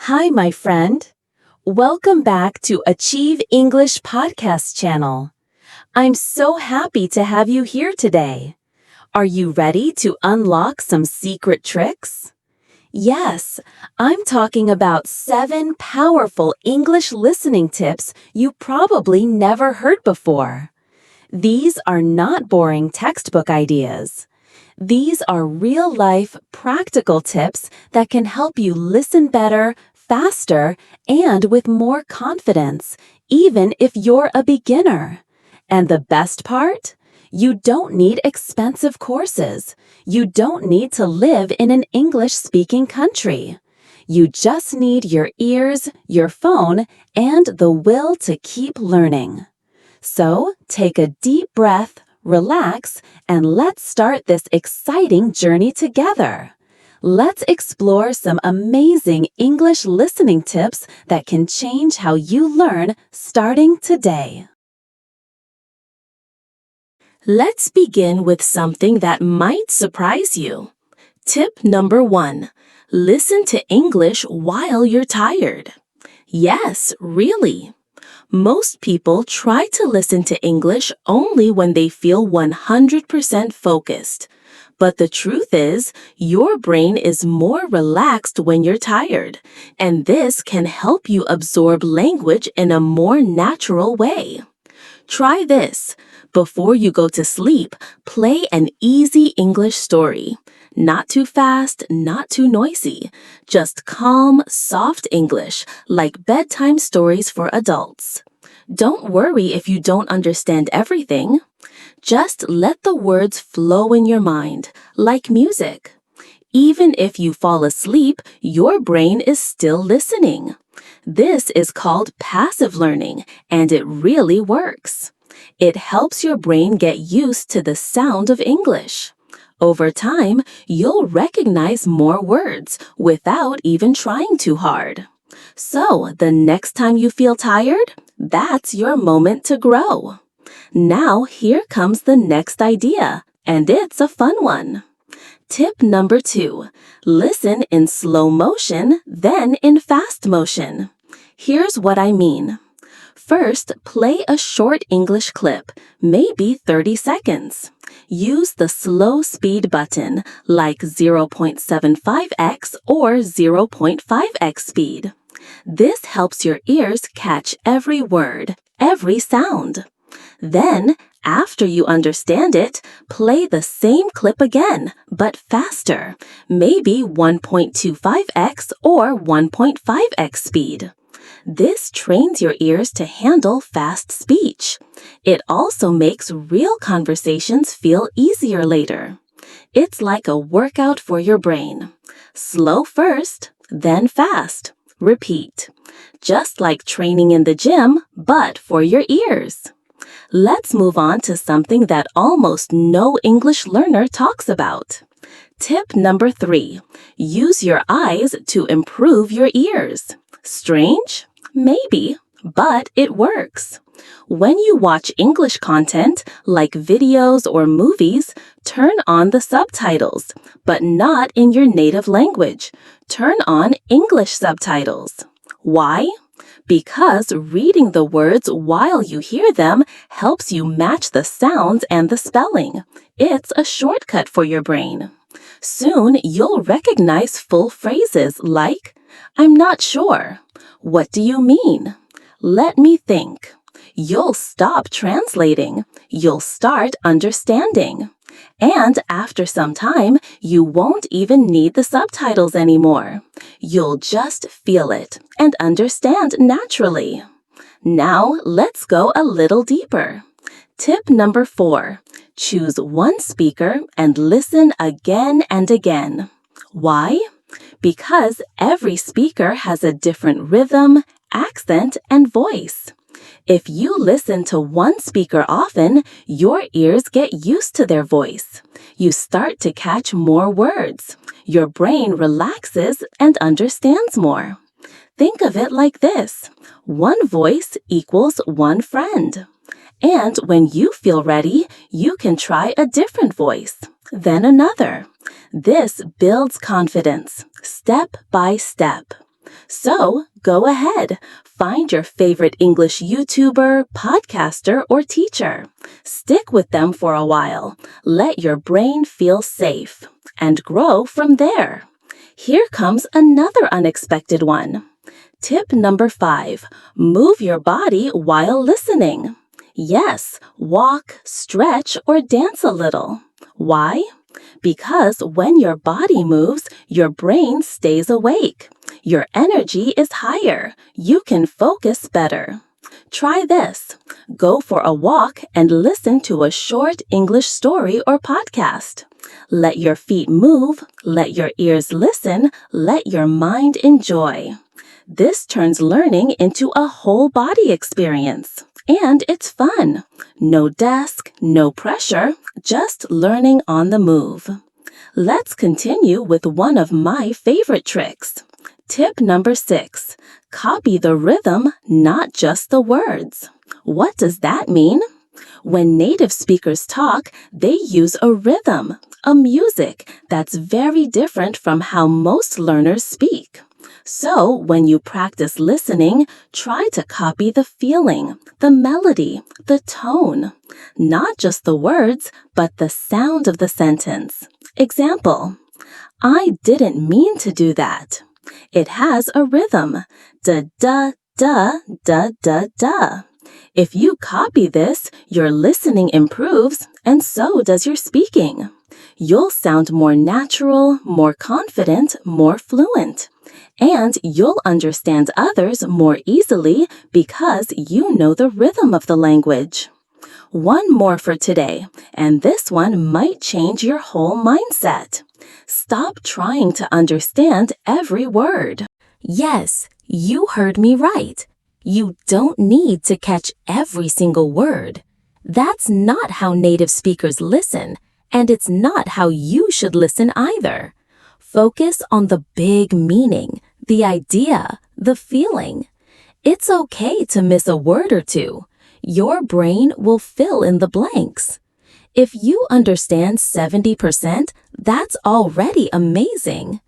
Hi, my friend. Welcome back to Achieve English podcast channel. I'm so happy to have you here today. Are you ready to unlock some secret tricks? Yes, I'm talking about 7 powerful English listening tips you probably never heard before. These are not boring textbook ideas. These are real-life, practical tips that can help you listen better, faster, and with more confidence, even if you're a beginner. And the best part? You don't need expensive courses. You don't need to live in an English-speaking country. You just need your ears, your phone, and the will to keep learning. So, take a deep breath, relax, and let's start this exciting journey together. Let's explore some amazing English listening tips that can change how you learn starting today. Let's begin with something that might surprise you. Tip number 1. Listen to English while you're tired. Yes, really. Most people try to listen to English only when they feel 100% focused. But the truth is, your brain is more relaxed when you're tired, and this can help you absorb language in a more natural way. Try this. Before you go to sleep, play an easy English story. Not too fast, not too noisy. Just calm, soft English, like bedtime stories for adults. Don't worry if you don't understand everything. Just let the words flow in your mind, like music. Even if you fall asleep, your brain is still listening. This is called passive learning, and it really works. It helps your brain get used to the sound of English. Over time, you'll recognize more words without even trying too hard. So, the next time you feel tired, that's your moment to grow. Now, here comes the next idea, and it's a fun one. Tip number 2. Listen in slow motion, then in fast motion. Here's what I mean. First, play a short English clip, maybe 30 seconds. Use the slow speed button, like 0.75x or 0.5x speed. This helps your ears catch every word, every sound. Then, after you understand it, play the same clip again, but faster, maybe 1.25x or 1.5x speed. This trains your ears to handle fast speech. It also makes real conversations feel easier later. It's like a workout for your brain. Slow first, then fast. Repeat. Just like training in the gym, but for your ears. Let's move on to something that almost no English learner talks about. Tip number 3. Use your eyes to improve your ears. Strange? Maybe, but it works. When you watch English content, like videos or movies, turn on the subtitles, but not in your native language. Turn on English subtitles. Why? Because reading the words while you hear them helps you match the sounds and the spelling. It's a shortcut for your brain. Soon, you'll recognize full phrases like, "I'm not sure." "What do you mean?" "Let me think." You'll stop translating. You'll start understanding. And after some time, you won't even need the subtitles anymore. You'll just feel it and understand naturally. Now, let's go a little deeper. Tip number 4. Choose one speaker and listen again and again. Why? Because every speaker has a different rhythm, accent, and voice. If you listen to one speaker often, your ears get used to their voice. You start to catch more words. Your brain relaxes and understands more. Think of it like this. One voice equals one friend. And when you feel ready, you can try a different voice, then another. This builds confidence, step by step. So go ahead, find your favorite English YouTuber, podcaster, or teacher. Stick with them for a while. Let your brain feel safe and grow from there. Here comes another unexpected one. Tip number 5, move your body while listening. Yes, walk, stretch, or dance a little. Why? Because when your body moves, your brain stays awake. Your energy is higher. You can focus better. Try this. Go for a walk and listen to a short English story or podcast. Let your feet move, let your ears listen, let your mind enjoy. This turns learning into a whole body experience. And it's fun. No desk, no pressure, just learning on the move. Let's continue with one of my favorite tricks. Tip number 6, copy the rhythm, not just the words. What does that mean? When native speakers talk, they use a rhythm, a music that's very different from how most learners speak. So, when you practice listening, try to copy the feeling, the melody, the tone. Not just the words, but the sound of the sentence. Example, I didn't mean to do that. It has a rhythm. Da da da da da da. If you copy this, your listening improves, and so does your speaking. You'll sound more natural, more confident, more fluent. And you'll understand others more easily because you know the rhythm of the language. One more for today, and this one might change your whole mindset. Stop trying to understand every word. Yes, you heard me right. You don't need to catch every single word. That's not how native speakers listen, and it's not how you should listen either. Focus on the big meaning, the idea, the feeling. It's okay to miss a word or two. Your brain will fill in the blanks. If you understand 70%, that's already amazing.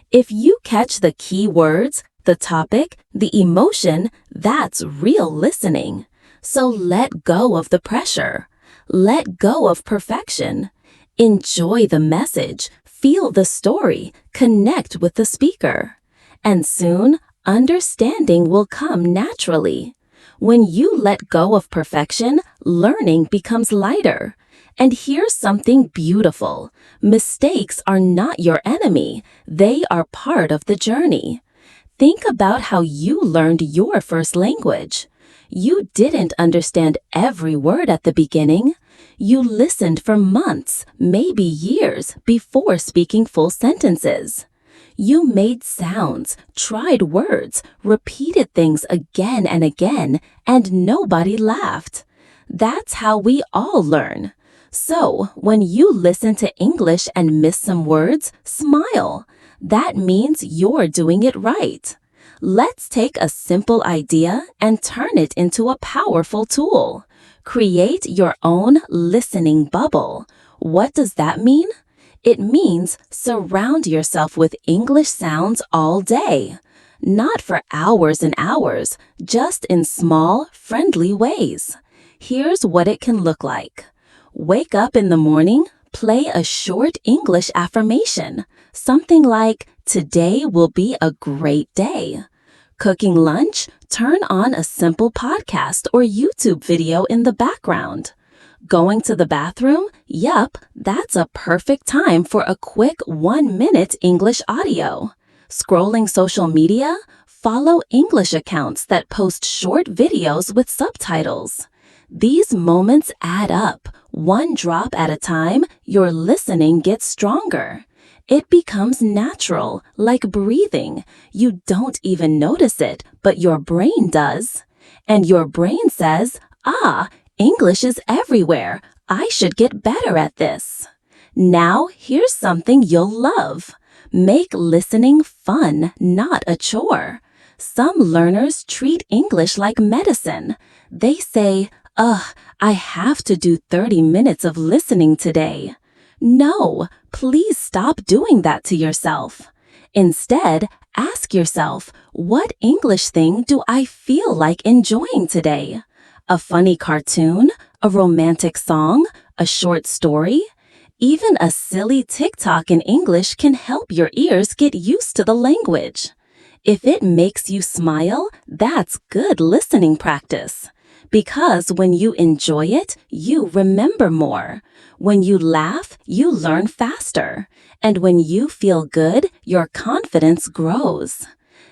If you catch the key words, the topic, the emotion, that's real listening. So let go of the pressure. Let go of perfection. Enjoy the message, feel the story, connect with the speaker. And soon, understanding will come naturally. When you let go of perfection, learning becomes lighter. And here's something beautiful. Mistakes are not your enemy. They are part of the journey. Think about how you learned your first language. You didn't understand every word at the beginning. You listened for months, maybe years, before speaking full sentences. You made sounds, tried words, repeated things again and again, and nobody laughed. That's how we all learn. So, when you listen to English and miss some words, smile. That means you're doing it right. Let's take a simple idea and turn it into a powerful tool. Create your own listening bubble. What does that mean? It means surround yourself with English sounds all day. Not for hours and hours, just in small, friendly ways. Here's what it can look like. Wake up in the morning, play a short English affirmation. Something like, today will be a great day. Cooking lunch, turn on a simple podcast or YouTube video in the background. Going to the bathroom? Yup, that's a perfect time for a quick 1-minute English audio. Scrolling social media? Follow English accounts that post short videos with subtitles. These moments add up. One drop at a time, your listening gets stronger. It becomes natural, like breathing. You don't even notice it, but your brain does. And your brain says, English is everywhere. I should get better at this. Now, here's something you'll love. Make listening fun, not a chore. Some learners treat English like medicine. They say, I have to do 30 minutes of listening today. No, please stop doing that to yourself. Instead, ask yourself, what English thing do I feel like enjoying today? A funny cartoon? A romantic song? A short story? Even a silly TikTok in English can help your ears get used to the language. If it makes you smile, that's good listening practice. Because when you enjoy it, you remember more. When you laugh, you learn faster. And when you feel good, your confidence grows.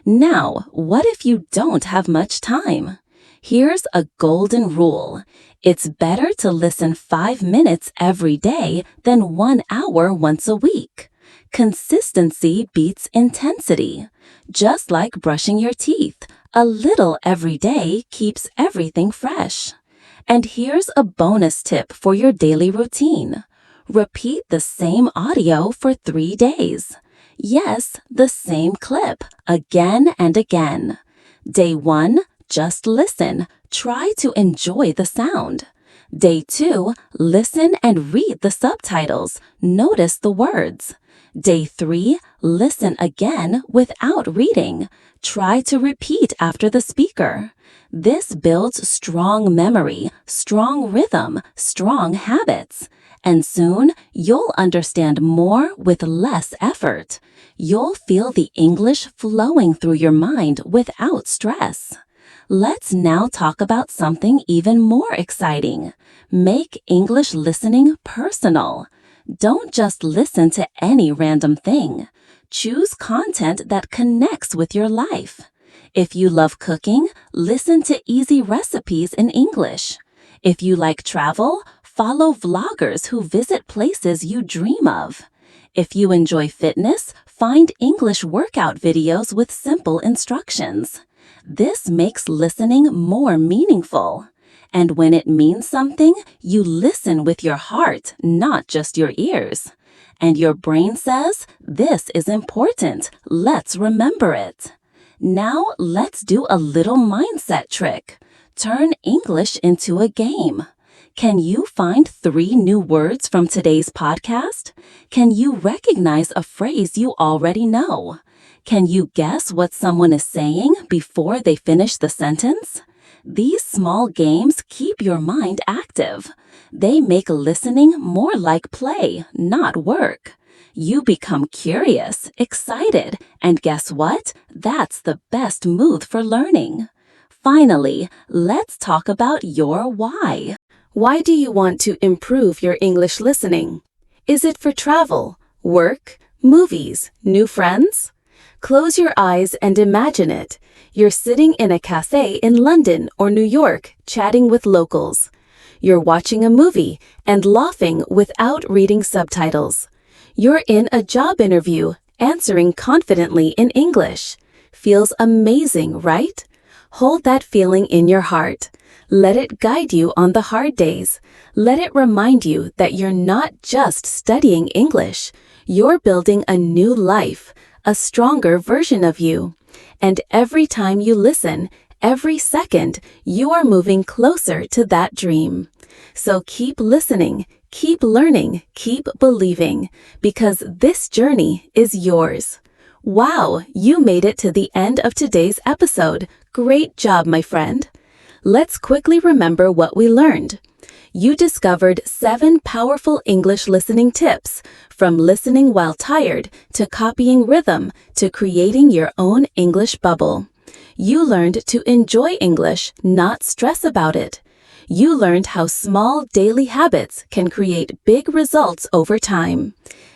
Now, what if you don't have much time? Here's a golden rule. It's better to listen 5 minutes every day than 1 hour once a week. Consistency beats intensity. Just like brushing your teeth, a little every day keeps everything fresh. And here's a bonus tip for your daily routine. Repeat the same audio for 3 days. Yes, the same clip, again and again. Day 1, just listen. Try to enjoy the sound. Day 2, listen and read the subtitles. Notice the words. Day 3, listen again without reading. Try to repeat after the speaker. This builds strong memory, strong rhythm, strong habits. And soon, you'll understand more with less effort. You'll feel the English flowing through your mind without stress. Let's now talk about something even more exciting. Make English listening personal. Don't just listen to any random thing. Choose content that connects with your life. If you love cooking, listen to easy recipes in English. If you like travel, follow vloggers who visit places you dream of. If you enjoy fitness, find English workout videos with simple instructions. This makes listening more meaningful. And when it means something, you listen with your heart, not just your ears. And your brain says, this is important. Let's remember it. Now let's do a little mindset trick. Turn English into a game. Can you find 3 new words from today's podcast? Can you recognize a phrase you already know? Can you guess what someone is saying before they finish the sentence? These small games keep your mind active. They make listening more like play, not work. You become curious, excited, and guess what? That's the best mood for learning. Finally, let's talk about your why. Why do you want to improve your English listening? Is it for travel, work, movies, new friends? Close your eyes and imagine it. You're sitting in a cafe in London or New York, chatting with locals. You're watching a movie and laughing without reading subtitles. You're in a job interview, answering confidently in English. Feels amazing, right? Hold that feeling in your heart. Let it guide you on the hard days. Let it remind you that you're not just studying English. You're building a new life, a stronger version of you. And every time you listen, every second, you are moving closer to that dream. So keep listening, keep learning, keep believing, because this journey is yours. Wow, you made it to the end of today's episode. Great job, my friend. Let's quickly remember what we learned. You discovered 7 powerful English listening tips, from listening while tired to copying rhythm to creating your own English bubble. You learned to enjoy English, not stress about it. You learned how small daily habits can create big results over time.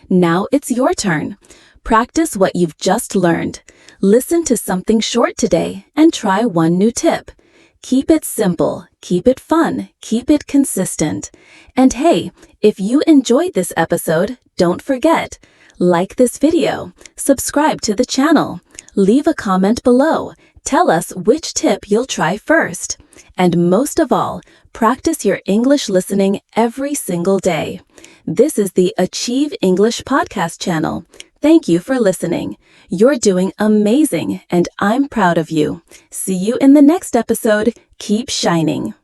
Now it's your turn. Practice what you've just learned. Listen to something short today and try 1 new tip. Keep it simple, keep it fun, keep it consistent. And hey, if you enjoyed this episode, don't forget, like this video, subscribe to the channel, leave a comment below, tell us which tip you'll try first. And most of all, practice your English listening every single day. This is the Achieve English podcast channel. Thank you for listening. You're doing amazing, and I'm proud of you. See you in the next episode. Keep shining.